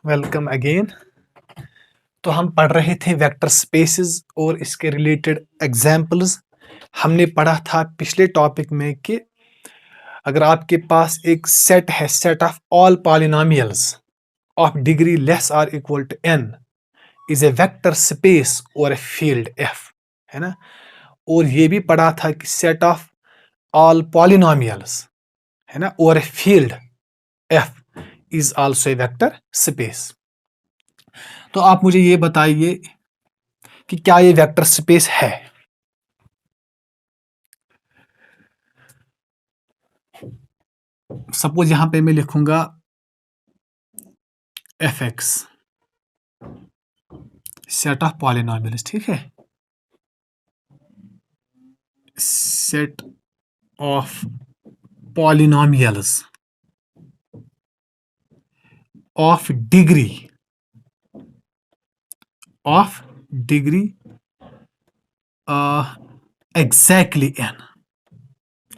Welcome again. तो हम पढ़ रहे थे वेक्टर स्पेसेस और इसके रिलेटेड एग्जाम्पल्स। हमने पढ़ा था पिछले टॉपिक में कि अगर आपके पास एक सेट है, set of all polynomials of degree less or equal to n is a vector space और ए फील्ड f, है ना। और ये भी पढ़ा था कि सेट ऑफ ऑल पॉलिनोमियल्स, है ना, और a field f is also a vector space. तो आप मुझे ये बताइए कि क्या ये वेक्टर स्पेस है। सपोज यहां पे मैं लिखूंगा F X, set of polynomials, ठीक है। Set of polynomials of degree exactly N,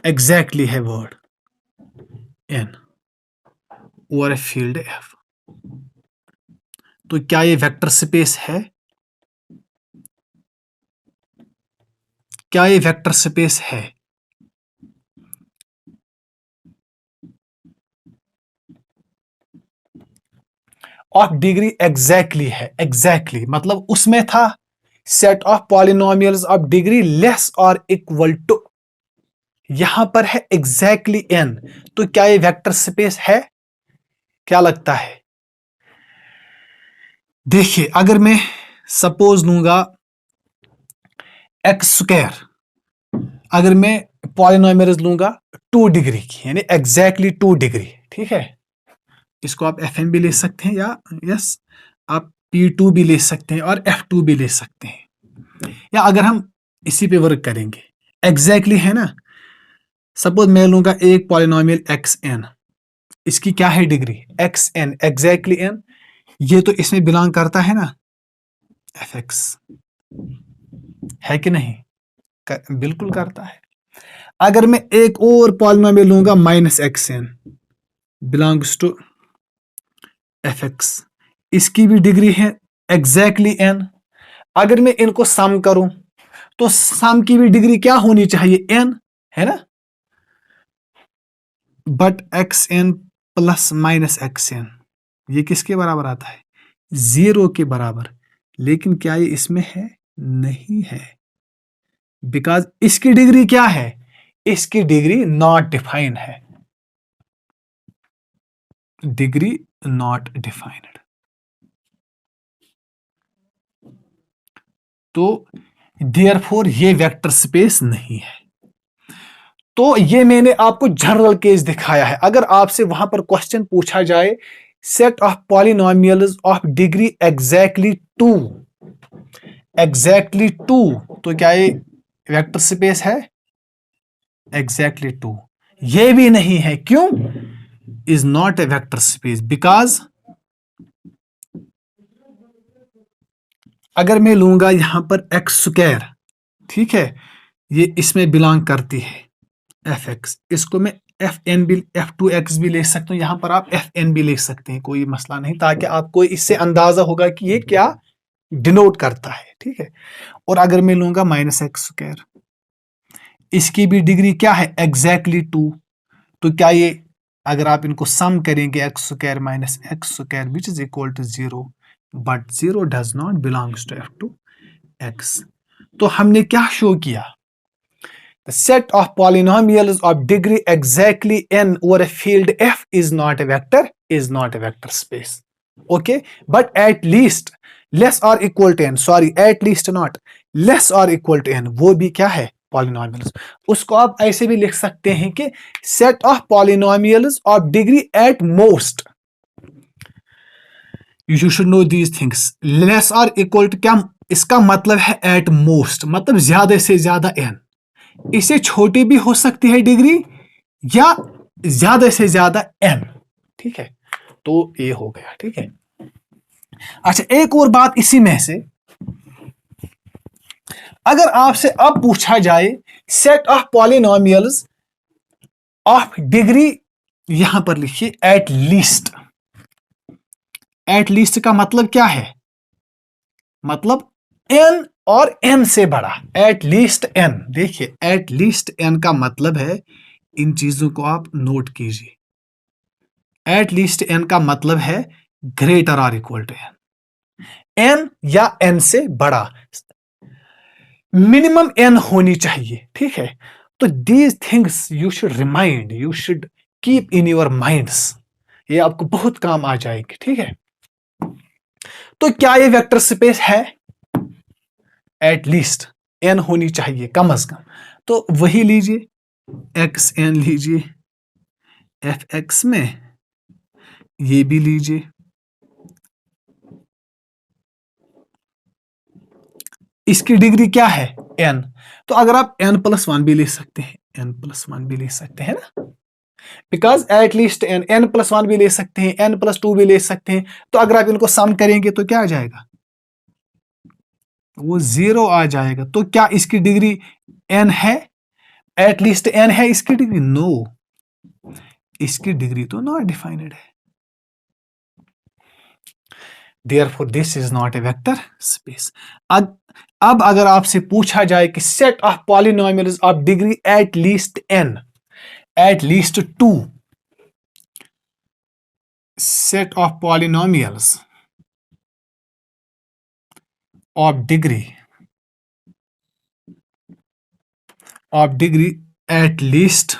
exactly है वर्ड एन और ए फील्ड एफ। तो क्या ये वेक्टर स्पेस है? क्या ये वेक्टर स्पेस है? ऑफ डिग्री एग्जैक्टली है। एग्जैक्टली मतलब उसमें था set of polynomials of degree less और इक्वल टू, यहां पर है एग्जैक्टली एन। तो क्या ये वेक्टर स्पेस है? क्या लगता है? देखिए, अगर मैं सपोज लूंगा एक्स स्क्वायर, अगर मैं पॉलिनोमियल्स लूंगा 2 डिग्री की, यानी एग्जैक्टली 2 डिग्री, ठीक है। इसको आप एफ एन भी ले सकते हैं या यस आप P2 भी ले सकते हैं और F2 भी ले सकते हैं। या अगर हम इसी पे वर्क करेंगे, एग्जैक्टली है ना। सपोज मैं लूंगा एक पॉलिनोमियल एक्स एन, इसकी क्या है degree? X N, exactly N. ये तो इसमें बिलोंग करता है ना एफ एक्स, है कि नहीं? बिल्कुल करता है। अगर मैं एक और पॉलिनोमियल लूंगा minus X N, belongs to F X, इसकी भी डिग्री है एग्जैक्टली एन। अगर मैं इनको सम करूं तो सम की भी डिग्री क्या होनी चाहिए? एन, है ना। But X N plus minus X N ये किसके बराबर आता है? 0 के बराबर। लेकिन क्या ये इसमें है? नहीं है, बिकॉज इसकी डिग्री क्या है? इसकी डिग्री नॉट डिफाइंड है, डिग्री नॉट डिफाइंड। तो देयरफॉर ये वेक्टर स्पेस नहीं है। तो ये मैंने आपको जनरल केस दिखाया है। अगर आपसे वहां पर क्वेश्चन पूछा जाए set of polynomials of degree exactly 2, exactly 2, तो क्या ये वेक्टर स्पेस है? एग्जैक्टली 2 ये भी नहीं है। क्यों? Is not a vector space because अगर मैं लूंगा यहां पर एक्स स्क्वायर, ठीक है, ये इसमें बिलोंग करती है एफ एक्स, इसको मैं एफ एन भी, F2x भी ले सकता हूं, यहां पर आप एफ एन भी ले सकते हैं, कोई मसला नहीं, ताकि आपको इससे अंदाजा होगा कि ये क्या डिनोट करता है, ठीक है। और अगर मैं लूंगा माइनस एक्स स्क्वायर, इसकी भी डिग्री क्या है? एग्जैक्टली 2। तो क्या ये अगर आप इनको सम करेंगे X square minus X square which is equal to 0, but 0 does not belongs to F2x। तो हमने क्या शो किया? The set of polynomials of degree exactly n over a field f is not a vector, is not a vector space. Okay, but at least less or equal to n, sorry, at least not, less or equal to n, वो भी क्या है? Polynomials. उसको आप ऐसे भी लिख सकते हैं कि set of polynomials of degree at most, you should know these things. Less और इक्वल टू क्या इसका मतलब है? एट मोस्ट मतलब ज्यादा से ज्यादा n, इससे छोटी भी हो सकती है डिग्री या ज्यादा से ज्यादा n, ठीक है। तो ये हो गया, ठीक है। अच्छा, एक और बात इसी में से, अगर आपसे अब पूछा जाए set of polynomials of degree, यहां पर लिखिए एट लीस्ट, एट लीस्ट का मतलब क्या है? मतलब n और n से बड़ा, एट लीस्ट n। देखिए एट लीस्ट n का मतलब है, इन चीजों को आप नोट कीजिए। एट लीस्ट n का मतलब है ग्रेटर और इक्वल टू n या n से बड़ा, मिनिमम n होनी चाहिए। ठीक है, तो these things you should remind, you should keep in your minds, ये आपको बहुत काम आ जाएगी। ठीक है, तो क्या ये वेक्टर स्पेस है? एट लीस्ट n होनी चाहिए कम अज कम, तो वही लीजिए, एक्स एन लीजिए एफ एक्स में, ये भी लीजिए, इसकी डिग्री क्या है? n। तो अगर आप n+1 भी ले सकते हैं, n+1 भी ले सकते हैं ना, बिकॉज एट लीस्ट n+1 भी ले सकते हैं, n+2 भी ले सकते हैं। तो अगर आप इनको सम करेंगे तो क्या आ जाएगा? वो 0 आ जाएगा। तो क्या इसकी डिग्री n है? एट लीस्ट n है इसकी डिग्री? नो, इसकी डिग्री तो नॉट डिफाइंड है। Therefore, this is not a vector space. अब अगर आपसे पूछा जाए कि set of polynomials of degree at least n, at least 2, set of polynomials of degree at least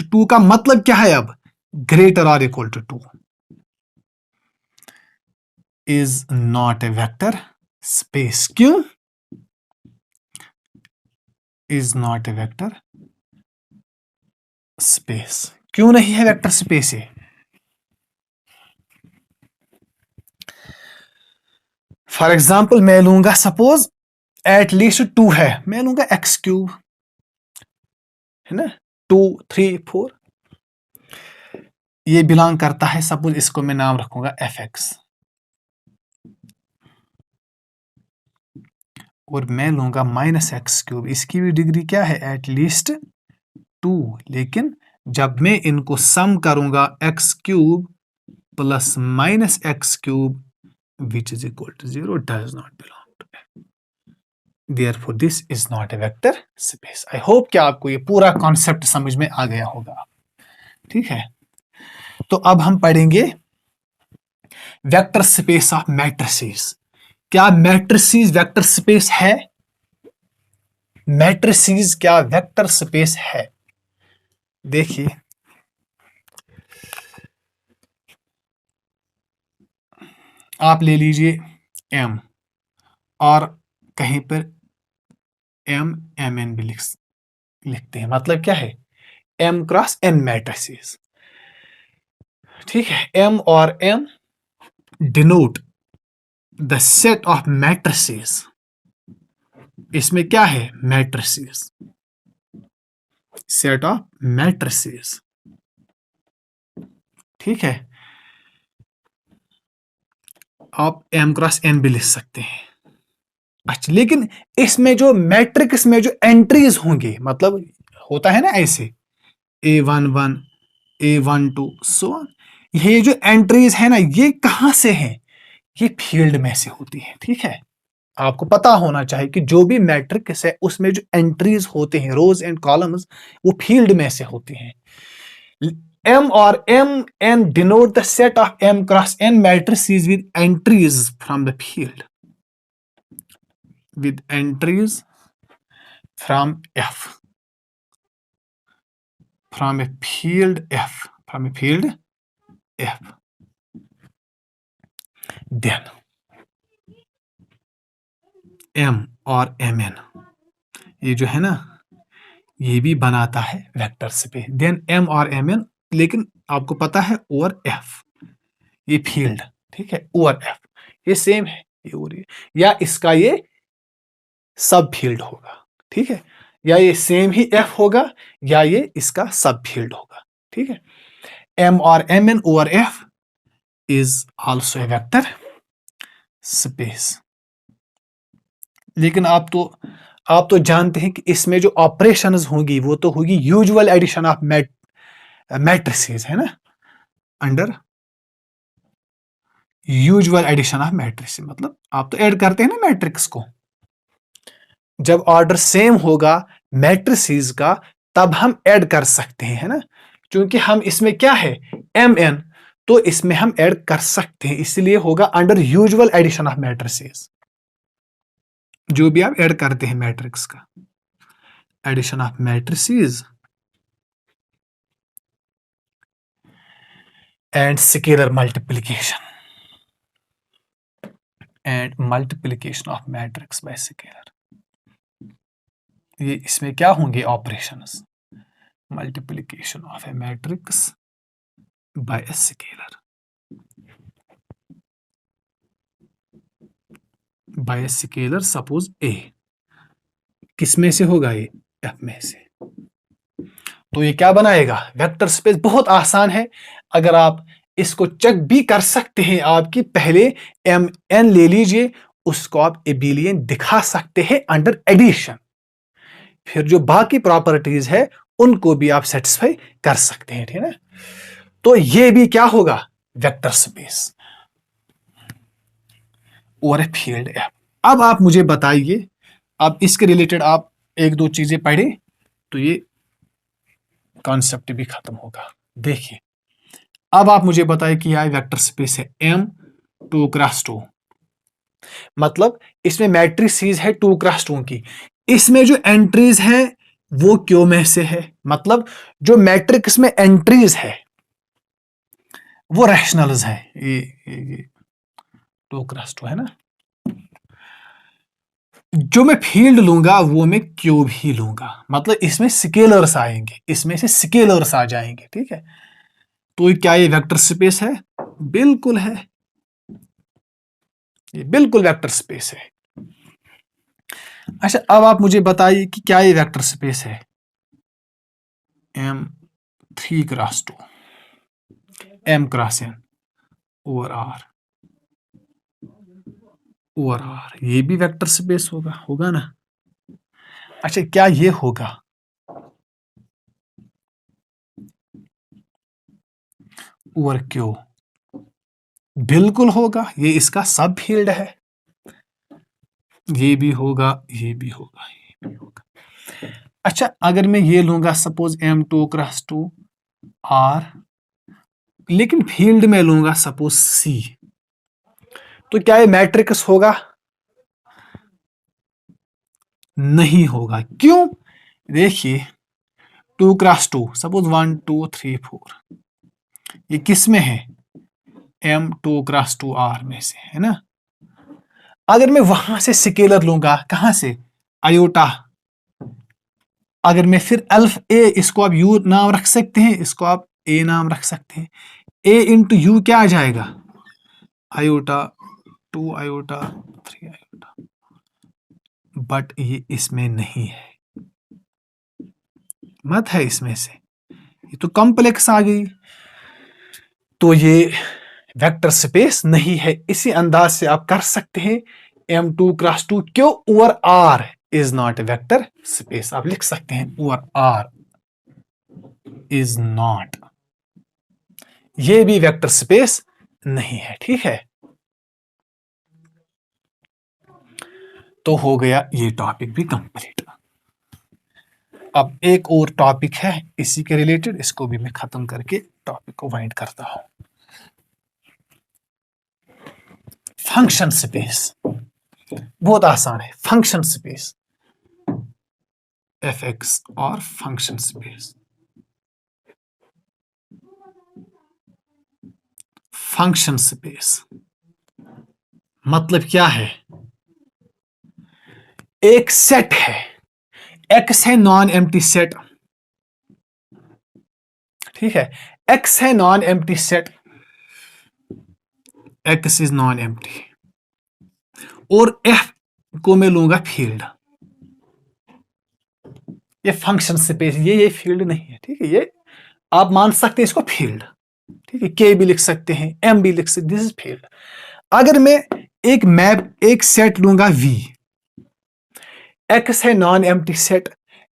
2 का मतलब क्या है? अब ग्रेटर और equal to 2 is not a vector space. क्यों is not a vector space? क्यों नहीं है वेक्टर स्पेस? है फॉर एग्जाम्पल मैं लूंगा, सपोज एट लीस्ट 2 है, मैं लूंगा x³ है ना, 2 3 4, ये बिलोंग करता है, सपोज इसको मैं नाम रखूंगा fx, और मैं लूंगा -x³, इसकी भी डिग्री क्या है? Eight least 2। लेकिन जब मैं इनको सम करूंगा x³ plus -x³ which is equal to 0 does not belong to f. Therefore this is not a vector space. I hope कि आपको ये पूरा कॉन्सेप्ट समझ में आ गया होगा। ठीक है, तो अब हम पढ़ेंगे वेक्टर स्पेस ऑफ मैट्रिसेस। क्या मैट्रिसेस वेक्टर स्पेस है? मैट्रिसेस क्या वेक्टर स्पेस है? देखिए, आप ले लीजिए m, और कहीं पर mn भी लिखते हैं, मतलब क्या है? m×n matrices. ठीक है, m और m denote the set of matrices. इसमें क्या है? Matrices, set of matrices. ठीक है, आप m×n भी लिख सकते हैं। अच्छा, लेकिन इसमें जो मैट्रिक्स में जो एंट्रीज होंगे, मतलब होता है ना ऐसे A11 A12 सो ऑन, ये जो एंट्रीज है ना, ये कहां से है? ये फील्ड में से होती है। ठीक है, आपको पता होना चाहिए कि जो भी मैट्रिक्स है उसमें जो एंट्रीज होते हैं, रोज एंड कॉलम्स, वो फील्ड में से होती हैं। m और mn denote the set of m×n matrices with entries from the field, with entries from f, from a field f, from a field f। then m और mn, ये जो है ना, ये भी बनाता है वेक्टर स्पेस। देन m और mn, लेकिन आपको पता है ओवर f, ये फील्ड। ठीक है, ओवर f ये सेम है, ये और ये, या इसका ये सब फील्ड होगा। ठीक है, या ये सेम ही f होगा, या ये इसका सब फील्ड होगा। ठीक है, m और mn over f is also a vector space. लेकिन आप तो जानते हैं कि इसमें जो ऑपरेशंस होंगी वो तो होगी यूजुअल एडिशन ऑफ मैट्रिसेस, है ना, under usual addition of matrix, मतलब आप तो ऐड करते हैं ना मैट्रिक्स को, जब ऑर्डर सेम होगा मैट्रिसेस का तब हम ऐड कर सकते हैं, है ना, क्योंकि हम इसमें क्या है mn, तो इसमें हम ऐड कर सकते हैं, इसलिए होगा under usual addition of matrices, जो भी आप ऐड करते हैं मैट्रिक्स का, addition of matrices and scalar multiplication of matrix by scalar, ये इसमें क्या होंगे operations, multiplication of a matrix by a scalar, by scalar suppose A, किस में से होगा ये एफ में से, तो ये क्या बनाएगा वेक्टर स्पेस, बहुत आसान है, अगर आप इसको चेक भी कर सकते हैं, आपकी पहले एम एन ले लीजिए, उसको आप एबिलियन दिखा सकते हैं अंडर एडिशन, फिर जो बाकी प्रॉपर्टीज है उनको भी आप सेटिस्फाई कर सकते हैं, ठीक है ना, तो ये भी क्या होगा वेक्टर स्पेस और ए फील्ड एफ। अब आप मुझे बताइए, अब इसके रिलेटेड आप एक दो चीजें पढ़े तो ये कॉन्सेप्ट भी खत्म होगा। देखिए अब आप मुझे बताइए कि यह वेक्टर स्पेस है M 2x2, मतलब इसमें मैट्रिसेस है 2x2 की, इसमें जो एंट्रीज है वो क्यों में से है, मतलब जो मैट्रिक्स में एंट्रीज है वो रैशनल्स है, ये 2x2 है ना, जो मैं फील्ड लूंगा वो मैं क्यों भी लूंगा, मतलब इसमें स्केलर्स आएंगे, इसमें से स्केलर्स आ जाएंगे, ठीक है, तो क्या ये वेक्टर स्पेस है, बिल्कुल है, ये बिल्कुल वेक्टर स्पेस है। अच्छा अब आप मुझे बताइए कि क्या ये वेक्टर स्पेस है M 3x2 M cross N over R, ये भी वेक्टर स्पेस होगा ना। अच्छा क्या ये होगा ओवर Q, बिल्कुल होगा, ये इसका सब फील्ड है, ये भी होगा, ये भी होगा, ये भी होगा। अच्छा अगर मैं ये लूंगा सपोज M 2x2 R, लेकिन फील्ड में लूंगा सपोज C, तो क्या ये मैट्रिक्स होगा, नहीं होगा, क्यों, देखिए 2x2 सपोज 1 2 3 4, ये किस में है M 2x2 R में से, है ना, अगर मैं वहां से स्केलर लूंगा, कहां से आयोटा, अगर मैं फिर अल्फ ए, इसको आप यू नाम रख सकते हैं, इसको आप ए नाम रख सकते हैं, ए इंटू यू क्या आ जाएगा आयोटा 2 आयोटा 3 आयोटा, बट ये इसमें नहीं है, मत है इसमें से, ये तो कॉम्प्लेक्स आ गई, तो ये वेक्टर स्पेस नहीं है। इसी अंदाज से आप कर सकते हैं M 2x2 क्यों over R is not a vector space, आप लिख सकते हैं ओवर R इज नॉट, ये भी वेक्टर स्पेस नहीं है, ठीक है, तो हो गया ये टॉपिक भी कंप्लीट। अब एक और टॉपिक है इसी के रिलेटेड, इसको भी मैं खत्म करके टॉपिक को वाइंड करता हूं, फंक्शन स्पेस, बहुत आसान है, फंक्शन स्पेस fx और फंक्शन स्पेस, फंक्शन स्पेस मतलब क्या है, एक सेट है, x है नॉन एम्प्टी सेट, ठीक है, x है non empty set, x is non empty, और f को मैं लूंगा फील्ड, ये फंक्शन स्पेस, ये फील्ड नहीं है, ठीक है, ये आप मान सकते हैं इसको फील्ड, ठीक है, k भी लिख सकते हैं, m भी लिख सकते, दिस इज फील्ड। अगर मैं एक मैप, एक सेट लूंगा V, x है नॉन एम्प्टी सेट,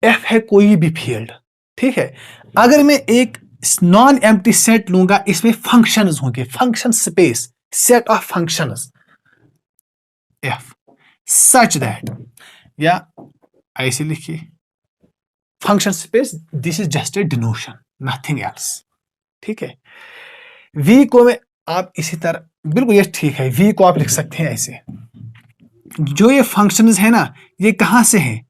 f है कोई भी फील्ड, ठीक है, अगर मैं एक नॉन एम्प्टी सेट लूंगा, इसमें फंक्शंस होंगे, function space set of functions f such that, या ऐसे लिखिए function space, this is just a डिनोशन, nothing else. ठीक है, v को मैं आप इसी तरह, बिल्कुल ये ठीक है, v को आप लिख सकते हैं ऐसे, जो ये फंक्शंस है ना, ये कहां से है,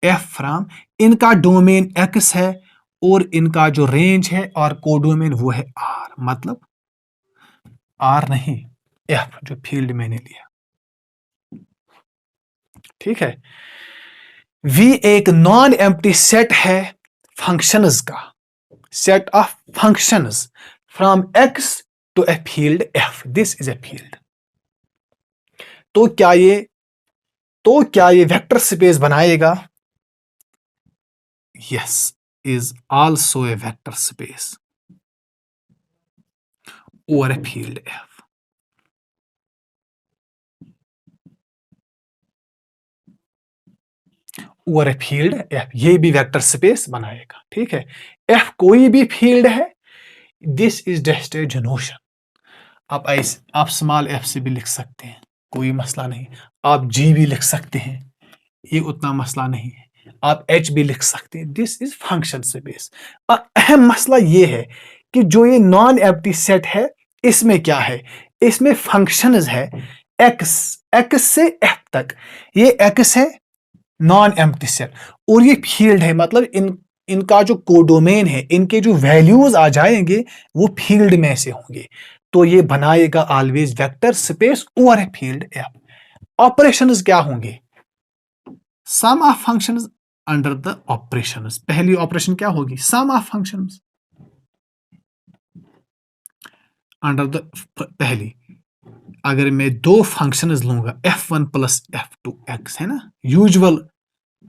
f फ्रॉम, इनका डोमेन x है और इनका जो रेंज है और कोडोमेन वो है r, मतलब r नहीं f, जो फील्ड मैंने लिया। ठीक है, v एक नॉन एम्प्टी सेट है फंक्शंस का, set of functions from x to a field f, this is a field. तो क्या ये वेक्टर स्पेस बनाएगा, yes, is also a vector space over a field f। Over a field f, ये भी vector space बनाएगा। ठीक है, f कोई भी फील्ड है, दिस इज जस्ट ए जनोशन। आप स्मॉल f से भी लिख सकते हैं, कोई मसला नहीं। आप g भी लिख सकते हैं, ये उतना मसला नहीं है। आप h भी लिख सकते हैं, दिस इज फंक्शन स्पेस। अहम मसला ये है कि जो ये नॉन एम्प्टी सेट है, इसमें क्या है, इसमें फंक्शंस है x से f तक, ये x है नॉन एम्प्टी सेट, और ये फील्ड है, मतलब इनका जो कोडोमेन है, इनके जो वैल्यूज आ जाएंगे वो फील्ड में से होंगे, तो ये बनाएगा always vector space over a field f। Operations क्या होंगे, sum of functions under the operations. पहली ऑपरेशन क्या होगी, sum of functions under the, पहली अगर मैं दो फंक्शंस लूंगा f1 प्लस f2x, है ना, यूजुअल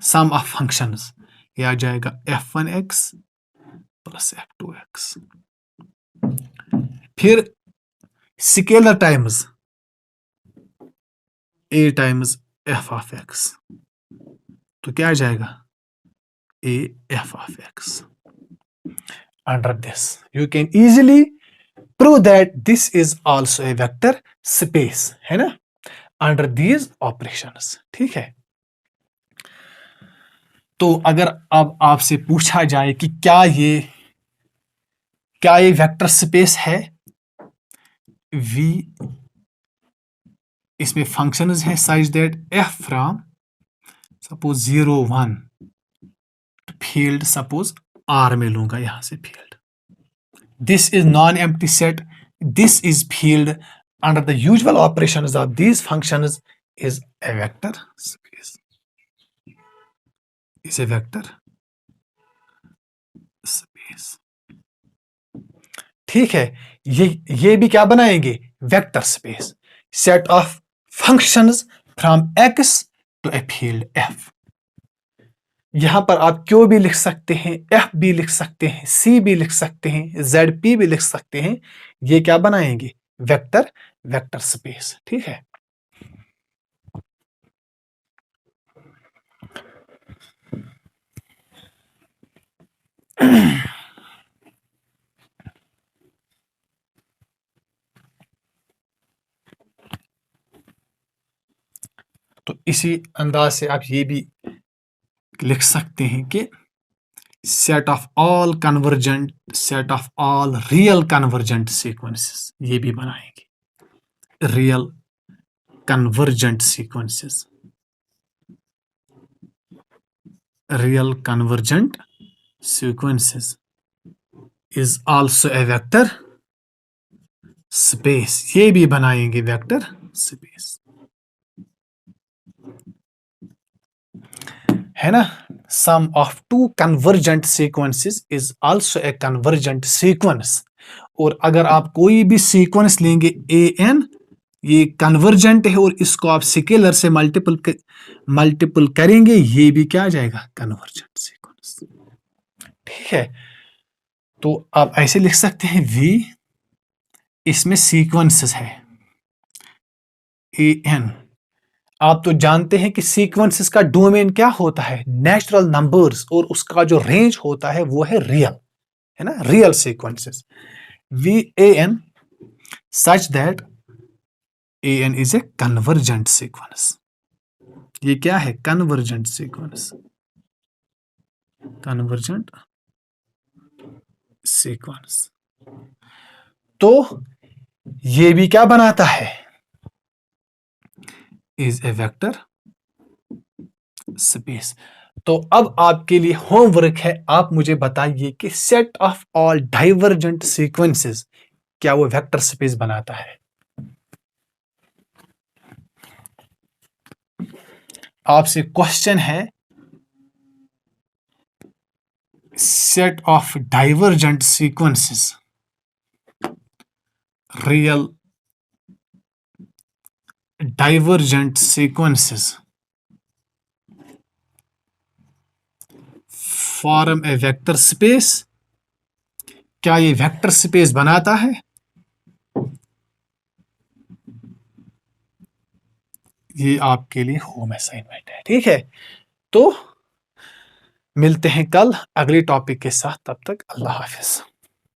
सम ऑफ फंक्शंस, ये आ जाएगा f1x प्लस f2x। फिर scalar times a times f of x, तो क्या आ जाएगा a f of x। Under this you can easily prove that this is also a vector space, है ना, under these operations. ठीक है, तो अगर अब आपसे पूछा जाए कि क्या ये वेक्टर स्पेस है, v इसमें फंक्शंस है such that f from suppose 0 1 field, suppose r में लूंगा यहां से field, this is non empty set, this is field, under the usual operations of these functions is a vector space, is a vector space. ठीक है, ये भी क्या बनाएंगे, vector space, set of functions from x to a field f। यहां पर आप Q भी लिख सकते हैं, f भी लिख सकते हैं, c भी लिख सकते हैं, zp भी लिख सकते हैं, ये क्या बनाएंगे, वेक्टर स्पेस। ठीक है, तो इसी अंदाज से आप ये भी लिख सकते हैं कि set of all real convergent sequences, ये भी बनाएंगे real convergent sequences, real convergent sequences is also a vector space, ये भी बनाएंगे वेक्टर स्पेस, है ना। Sum of two convergent sequences is also a convergent sequence, और अगर आप कोई भी सीक्वेंस लेंगे an, ये कन्वर्जेंट है और इसको आप स्केलर से मल्टीपल करेंगे, ये भी क्या आ जाएगा, कन्वर्जेंट सीक्वेंस। ठीक है, तो आप ऐसे लिख सकते हैं v, इसमें सीक्वेंसेस है an, आप तो जानते हैं कि सीक्वेंसेस का डोमेन क्या होता है, नेचुरल नंबर्स, और उसका जो रेंज होता है वो है रियल, है ना, real sequences. VAN such that an is a convergent sequence. ये क्या है? Convergent sequence, convergent sequence. तो ये भी क्या बनाता है? Is a vector space. तो अब आपके लिए होमवर्क है, आप मुझे बताइए कि set of all divergent sequences क्या वो वेक्टर स्पेस बनाता है? आपसे क्वेश्चन है, set of divergent sequences, real divergent sequences form A vector space. क्या ये वेक्टर स्पेस बनाता है? ये आपके लिए होम असाइनमेंट है, ठीक है? तो मिलते हैं कल अगले टॉपिक के साथ, तब तक अल्लाह हाफिज।